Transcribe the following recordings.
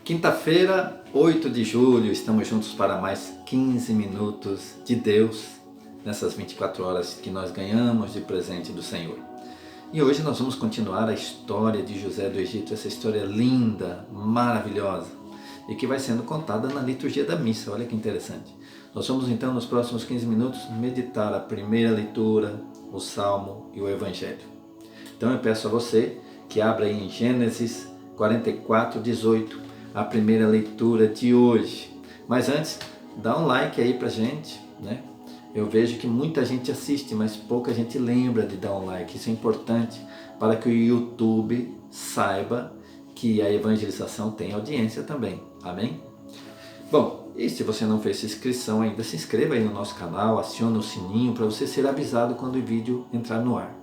Quinta-feira, 8 de julho, estamos juntos para mais 15 minutos de Deus, nessas 24 horas que nós ganhamos de presente do Senhor. E hoje nós vamos continuar a história de José do Egito, essa história linda, maravilhosa, e que vai sendo contada na liturgia da missa. Olha que interessante. Nós vamos então, nos próximos 15 minutos, meditar a primeira leitura, o Salmo e o Evangelho. Então eu peço a você que abra aí em Gênesis 44, 18, a primeira leitura de hoje. Mas antes, dá um like aí pra gente, né? Eu vejo que muita gente assiste, mas pouca gente lembra de dar um like. Isso é importante para que o YouTube saiba que a evangelização tem audiência também. Amém? Bom, e se você não fez inscrição ainda, se inscreva aí no nosso canal, acione o sininho para você ser avisado quando o vídeo entrar no ar.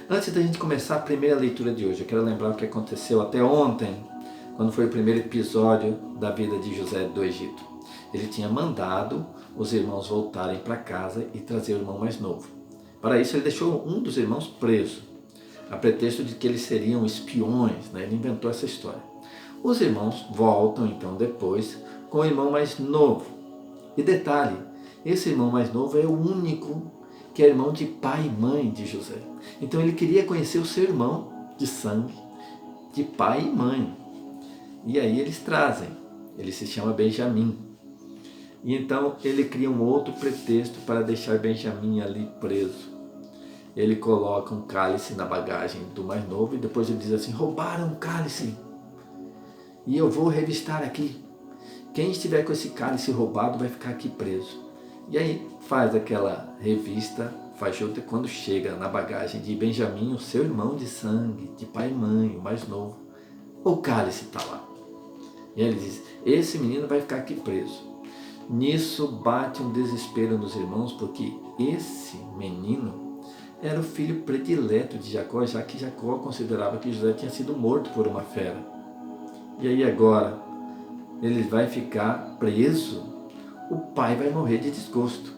Antes da gente começar a primeira leitura de hoje, eu quero lembrar o que aconteceu até ontem, quando foi o primeiro episódio da vida de José do Egito. Ele tinha mandado os irmãos voltarem para casa e trazer o irmão mais novo. Para isso ele deixou um dos irmãos preso, a pretexto de que eles seriam espiões, né? Ele inventou essa história. Os irmãos voltam então depois com o irmão mais novo. E detalhe, esse irmão mais novo é o único que é irmão de pai e mãe de José. Então ele queria conhecer o seu irmão de sangue, de pai e mãe. E aí eles trazem, ele se chama Benjamim. E então ele cria um outro pretexto para deixar Benjamim ali preso. Ele coloca um cálice na bagagem do mais novo e depois ele diz assim: roubaram um cálice e eu vou revistar aqui. Quem estiver com esse cálice roubado vai ficar aqui preso. E aí faz aquela revista fajuta. Quando chega na bagagem de Benjamim, o seu irmão de sangue, de pai e mãe, o mais novo, o cálice está lá. E ele diz: esse menino vai ficar aqui preso. Nisso bate um desespero nos irmãos, porque esse menino era o filho predileto de Jacó, já que Jacó considerava que José tinha sido morto por uma fera. E aí agora ele vai ficar preso, o pai vai morrer de desgosto.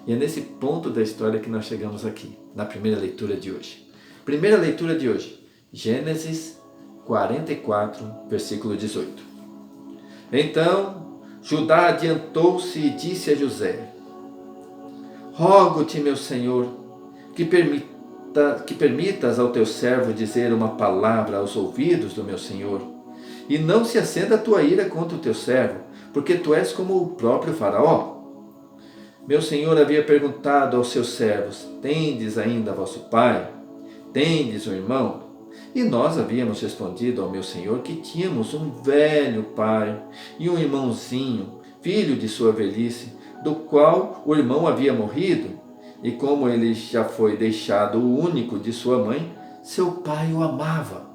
E é nesse ponto da história que nós chegamos aqui, na primeira leitura de hoje. Primeira leitura de hoje, Gênesis 44, versículo 18. Então Judá adiantou-se e disse a José: rogo-te, meu senhor, que permitas ao teu servo dizer uma palavra aos ouvidos do meu senhor, e não se acenda a tua ira contra o teu servo, porque tu és como o próprio faraó. Meu senhor havia perguntado aos seus servos: tendes ainda vosso pai? Tendes um irmão? E nós havíamos respondido ao meu senhor que tínhamos um velho pai e um irmãozinho, filho de sua velhice, do qual o irmão havia morrido, e como ele já foi deixado o único de sua mãe, seu pai o amava.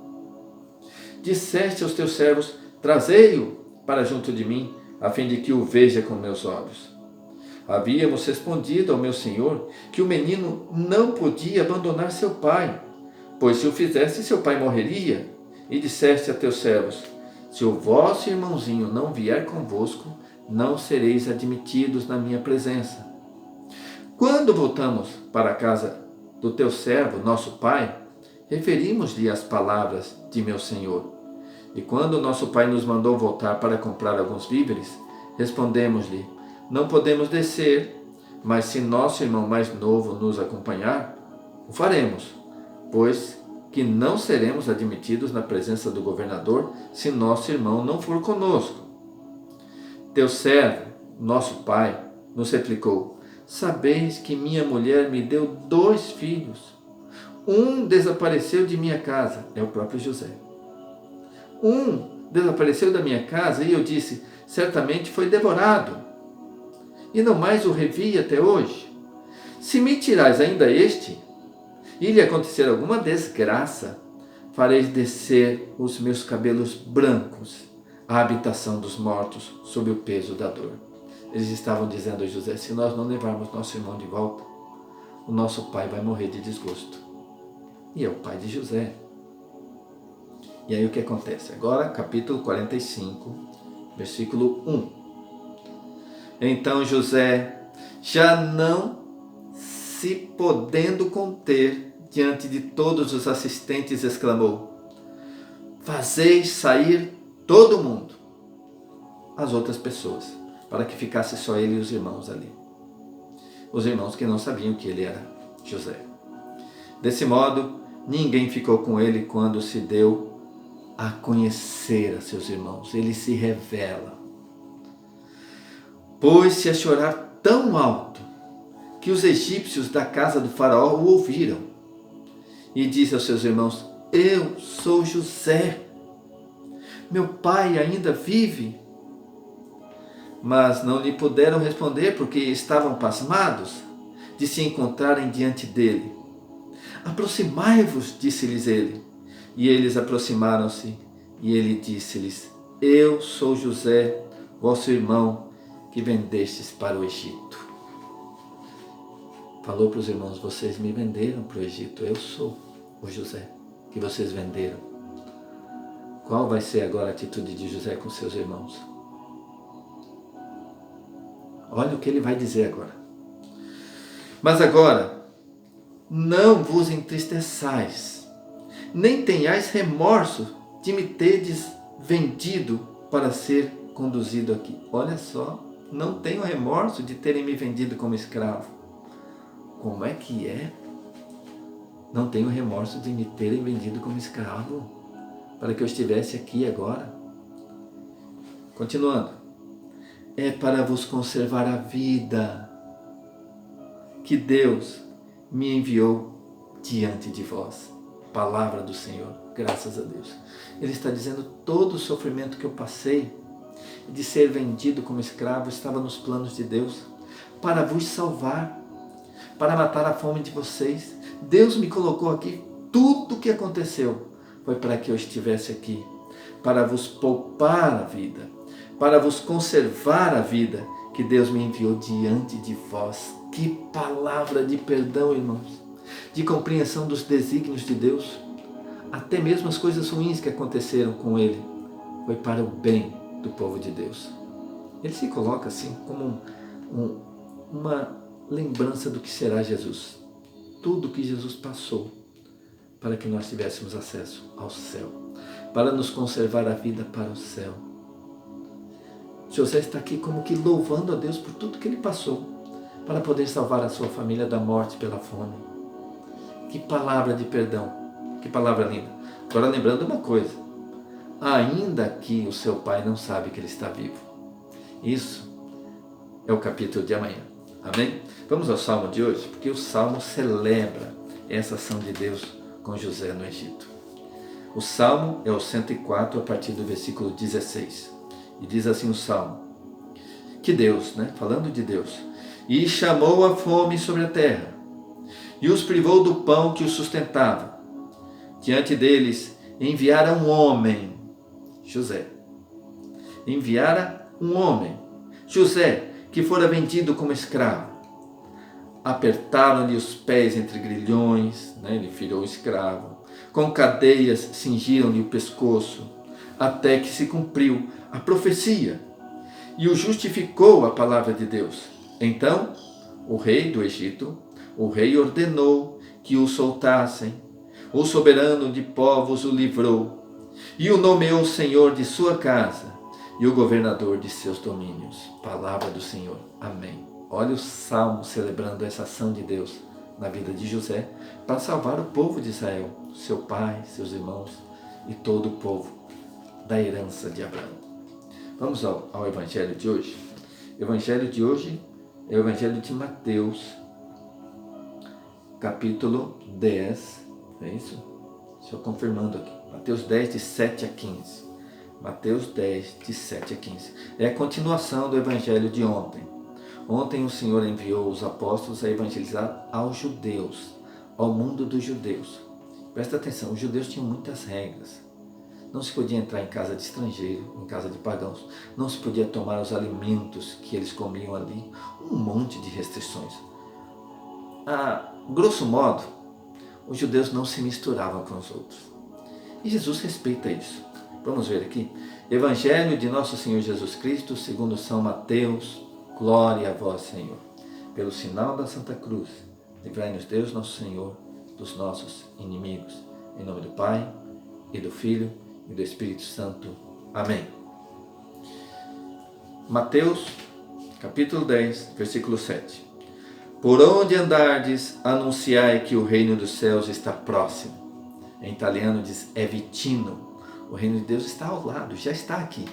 Disseste aos teus servos: trazei-o para junto de mim, a fim de que o veja com meus olhos. Havíamos respondido ao meu senhor que o menino não podia abandonar seu pai, pois se o fizesse, seu pai morreria. E disseste a teus servos: se o vosso irmãozinho não vier convosco, não sereis admitidos na minha presença. Quando voltamos para a casa do teu servo, nosso pai, referimos-lhe as palavras de meu senhor. E quando nosso pai nos mandou voltar para comprar alguns víveres, respondemos-lhe: não podemos descer, mas se nosso irmão mais novo nos acompanhar, o faremos, pois que não seremos admitidos na presença do governador se nosso irmão não for conosco. Teu servo, nosso pai, nos replicou: sabeis que minha mulher me deu 2 filhos. Um desapareceu de minha casa, é o próprio José. Um desapareceu da minha casa e eu disse: certamente foi devorado. E não mais o revi até hoje. Se me tirais ainda este, e lhe acontecer alguma desgraça, fareis descer os meus cabelos brancos à habitação dos mortos, sob o peso da dor. Eles estavam dizendo a José: se nós não levarmos nosso irmão de volta, o nosso pai vai morrer de desgosto. E é o pai de José. E aí o que acontece? Agora, capítulo 45, versículo 1. Então José, já não se podendo conter diante de todos os assistentes, exclamou: fazeis sair todo mundo. as outras pessoas, para que ficasse só ele e os irmãos ali. Os irmãos que não sabiam que ele era José. Desse modo, ninguém ficou com ele quando se deu a conhecer a seus irmãos. Ele se revela. Pôs-se a chorar tão alto que os egípcios da casa do faraó o ouviram. E disse aos seus irmãos: eu sou José. Meu pai ainda vive? Mas não lhe puderam responder porque estavam pasmados de se encontrarem diante dele. Aproximai-vos, disse-lhes ele. E eles aproximaram-se, e ele disse-lhes: eu sou José, vosso irmão, que vendestes para o Egito. Falou para os irmãos: vocês me venderam para o Egito, eu sou o José que vocês venderam. Qual vai ser agora a atitude de José com seus irmãos? Olha o que ele vai dizer agora. Mas agora, não vos entristeçais, nem tenhais remorso de me terdes vendido para ser conduzido aqui. Olha só, não tenho remorso de terem me vendido como escravo. Como é que é? Não tenho remorso de me terem vendido como escravo, para que eu estivesse aqui agora. Continuando. É para vos conservar a vida que Deus me enviou diante de vós. Palavra do Senhor, graças a Deus. Ele está dizendo: todo o sofrimento que eu passei de ser vendido como escravo estava nos planos de Deus para vos salvar, para matar a fome de vocês. Deus me colocou aqui. Tudo o que aconteceu foi para que eu estivesse aqui, para vos poupar a vida, para vos conservar a vida que Deus me enviou diante de vós. Que palavra de perdão, irmãos, de compreensão dos desígnios de Deus. Até mesmo as coisas ruins que aconteceram com ele foi para o bem do povo de Deus. Ele se coloca assim como uma lembrança do que será Jesus. Tudo que Jesus passou para que nós tivéssemos acesso ao céu, para nos conservar a vida para o céu. José está aqui como que louvando a Deus por tudo que ele passou, para poder salvar a sua família da morte pela fome. Que palavra de perdão, que palavra linda. Agora lembrando uma coisa: ainda que o seu pai não sabe que ele está vivo. Isso é o capítulo de amanhã. Amém? Vamos ao Salmo de hoje, porque o Salmo celebra essa ação de Deus com José no Egito. O Salmo é o 104, a partir do versículo 16. E diz assim o Salmo: que Deus, falando de Deus, e chamou a fome sobre a terra, e os privou do pão que os sustentava. Diante deles enviara um homem, José. Enviara um homem, José, que fora vendido como escravo. Apertaram-lhe os pés entre grilhões, ele virou escravo. Com cadeias cingiram-lhe o pescoço, até que se cumpriu a profecia e o justificou a palavra de Deus. Então, o rei do Egito, o rei ordenou que o soltassem. O soberano de povos o livrou e o nomeou senhor de sua casa e o governador de seus domínios. Palavra do Senhor. Amém. Olha o Salmo celebrando essa ação de Deus na vida de José para salvar o povo de Israel, seu pai, seus irmãos e todo o povo da herança de Abraão. Vamos ao Evangelho de hoje. O Evangelho de hoje é o Evangelho de Mateus, capítulo 10, é isso? Estou confirmando aqui. Mateus 10, de 7 a 15. Mateus 10, de 7 a 15. É a continuação do Evangelho de ontem. Ontem o Senhor enviou os apóstolos a evangelizar aos judeus, ao mundo dos judeus. Presta atenção, os judeus tinham muitas regras. Não se podia entrar em casa de estrangeiro, em casa de pagãos. Não se podia tomar os alimentos que eles comiam ali. Um monte de restrições. Grosso modo, os judeus não se misturavam com os outros. E Jesus respeita isso. Vamos ver aqui. Evangelho de nosso Senhor Jesus Cristo, segundo São Mateus. Glória a vós, Senhor. Pelo sinal da Santa Cruz, livrai-nos Deus, nosso Senhor, dos nossos inimigos. Em nome do Pai, e do Filho, e do Espírito Santo. Amém. Mateus, capítulo 10, versículo 7. Por onde andardes, anunciai que o reino dos céus está próximo. Em italiano diz é vicino. O reino de Deus está ao lado, já está aqui.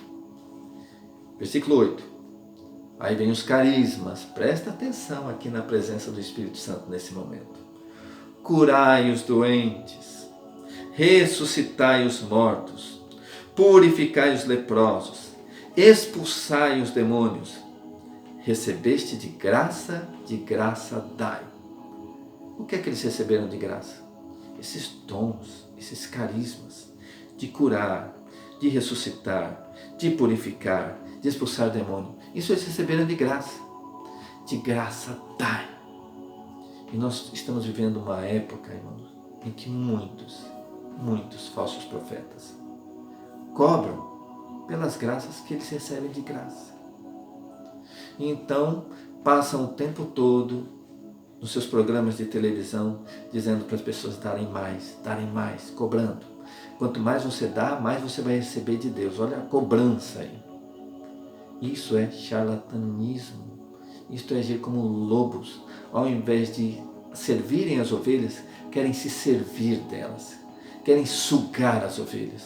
Versículo 8. Aí vem os carismas. Presta atenção aqui na presença do Espírito Santo nesse momento. Curai os doentes, ressuscitai os mortos, purificai os leprosos, expulsai os demônios. Recebeste de graça dai. O que é que eles receberam de graça? Esses dons, esses carismas de curar, de ressuscitar, de purificar, de expulsar demônio. Isso eles receberam de graça. De graça dai. E nós estamos vivendo uma época, irmãos, em que muitos falsos profetas cobram pelas graças que eles recebem de graça. E então passam o tempo todo nos seus programas de televisão dizendo para as pessoas darem mais, cobrando. Quanto mais você dá, mais você vai receber de Deus. Olha a cobrança aí. Isso é charlatanismo. Isto é agir como lobos. Ao invés de servirem as ovelhas, querem se servir delas. Querem sugar as ovelhas.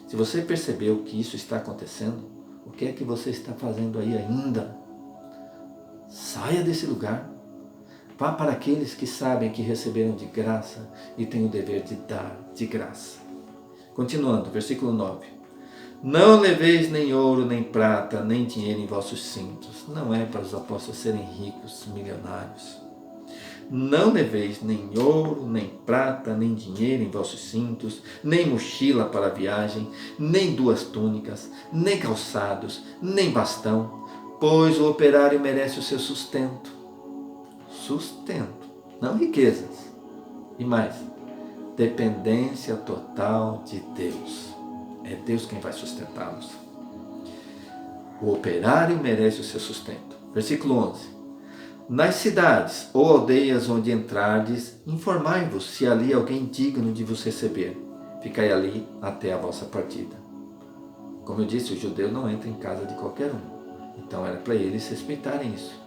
Se você percebeu que isso está acontecendo, o que é que você está fazendo aí ainda? Saia desse lugar. Vá para aqueles que sabem que receberam de graça e têm o dever de dar de graça. Continuando, versículo 9. Não leveis nem ouro, nem prata, nem dinheiro em vossos cintos. Não é para os apóstolos serem ricos, milionários. Não leveis nem ouro, nem prata, nem dinheiro em vossos cintos, nem mochila para a viagem, nem 2 túnicas, nem calçados, nem bastão, pois o operário merece o seu sustento. Sustento, não riquezas. E mais, dependência total de Deus. É Deus quem vai sustentá-los. O operário merece o seu sustento. Versículo 11. Nas cidades ou aldeias onde entrardes, informai-vos se ali alguém digno de vos receber. Ficai ali até a vossa partida. Como eu disse, o judeu não entra em casa de qualquer um. Então era para eles respeitarem isso.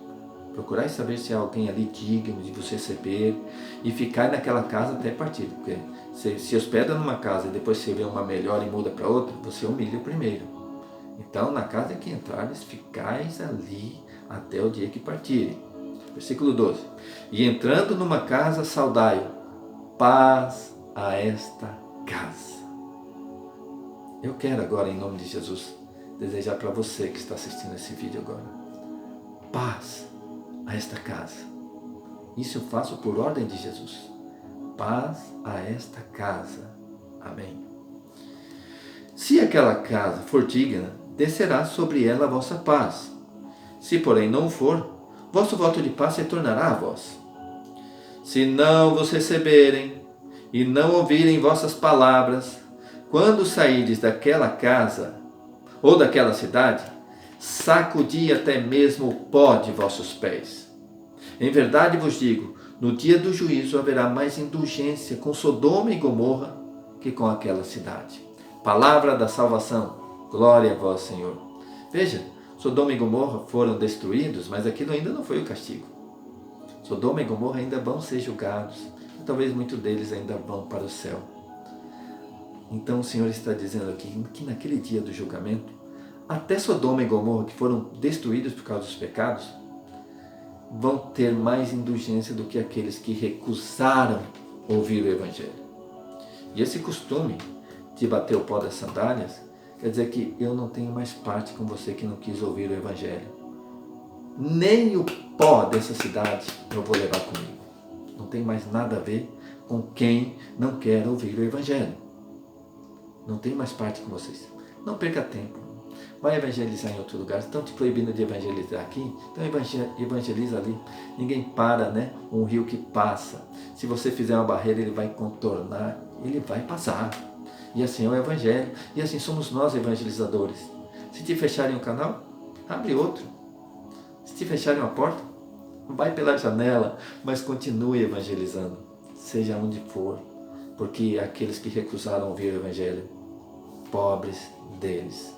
Procurai saber se há alguém ali digno de vos receber e ficar naquela casa até partir. Porque se hospeda numa casa e depois você vê uma melhor e muda para outra, você humilha o primeiro. Então, na casa em que entrares, ficais ali até o dia que partirem. Versículo 12. E entrando numa casa, saudai-o. Paz a esta casa. Eu quero agora, em nome de Jesus, desejar para você que está assistindo esse vídeo agora. Paz a esta casa. Isso eu faço por ordem de Jesus. Paz a esta casa. Amém. Se aquela casa for digna, descerá sobre ela a vossa paz. Se porém não for, vosso voto de paz se tornará a vós. Se não vos receberem e não ouvirem vossas palavras, quando saídes daquela casa ou daquela cidade, sacudi até mesmo o pó de vossos pés. Em verdade vos digo, no dia do juízo haverá mais indulgência com Sodoma e Gomorra que com aquela cidade. Palavra da salvação. Glória a vós, Senhor. Veja, Sodoma e Gomorra foram destruídos, mas aquilo ainda não foi o castigo. Sodoma e Gomorra ainda vão ser julgados. E talvez muitos deles ainda vão para o céu. Então o Senhor está dizendo aqui que naquele dia do julgamento, até Sodoma e Gomorra, que foram destruídos por causa dos pecados, vão ter mais indulgência do que aqueles que recusaram ouvir o Evangelho. E esse costume de bater o pó das sandálias quer dizer que eu não tenho mais parte com você que não quis ouvir o Evangelho. Nem o pó dessa cidade eu vou levar comigo. Não tem mais nada a ver com quem não quer ouvir o Evangelho. Não tem mais parte com vocês. Não perca tempo. Vai evangelizar em outro lugar. Estão te proibindo de evangelizar aqui? Então evangeliza ali. Ninguém para, né? Um rio que passa. Se você fizer uma barreira, ele vai contornar. Ele vai passar. E assim é o Evangelho. E assim somos nós evangelizadores. Se te fecharem um canal, abre outro. Se te fecharem uma porta, vai pela janela, mas continue evangelizando. Seja onde for. Porque aqueles que recusaram ouvir o Evangelho, pobres deles.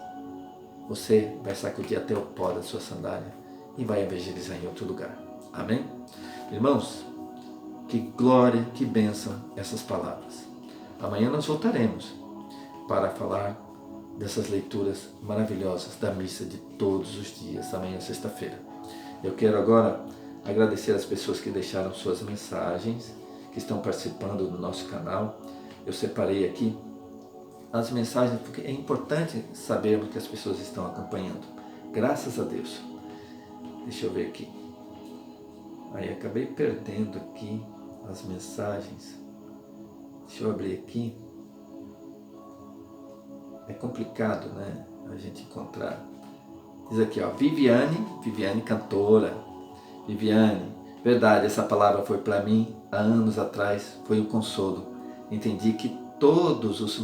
você vai sacudir até o pó da sua sandália e vai evangelizar em outro lugar. Amém? Irmãos, que glória, que bênção essas palavras. Amanhã nós voltaremos para falar dessas leituras maravilhosas da missa de todos os dias, amanhã sexta-feira. Eu quero agora agradecer as pessoas que deixaram suas mensagens, que estão participando do nosso canal. Eu separei aqui as mensagens porque é importante sabermos que as pessoas estão acompanhando. Graças a Deus. Deixa eu ver aqui. Aí acabei perdendo aqui as mensagens. Deixa eu abrir aqui. É complicado, né? A gente encontrar. Diz aqui, ó, Viviane cantora. Viviane, verdade, essa palavra foi para mim há anos atrás, foi um consolo. Entendi que de todos os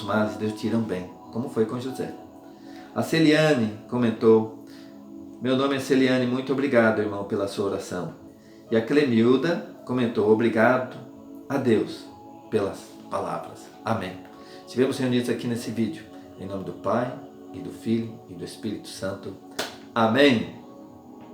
males, Deus tira um bem, como foi com José. A Celiane comentou, meu nome é Celiane, muito obrigado, irmão, pela sua oração. E a Clemilda comentou, obrigado a Deus pelas palavras. Amém. Estivemos reunidos aqui nesse vídeo, em nome do Pai, e do Filho, e do Espírito Santo. Amém.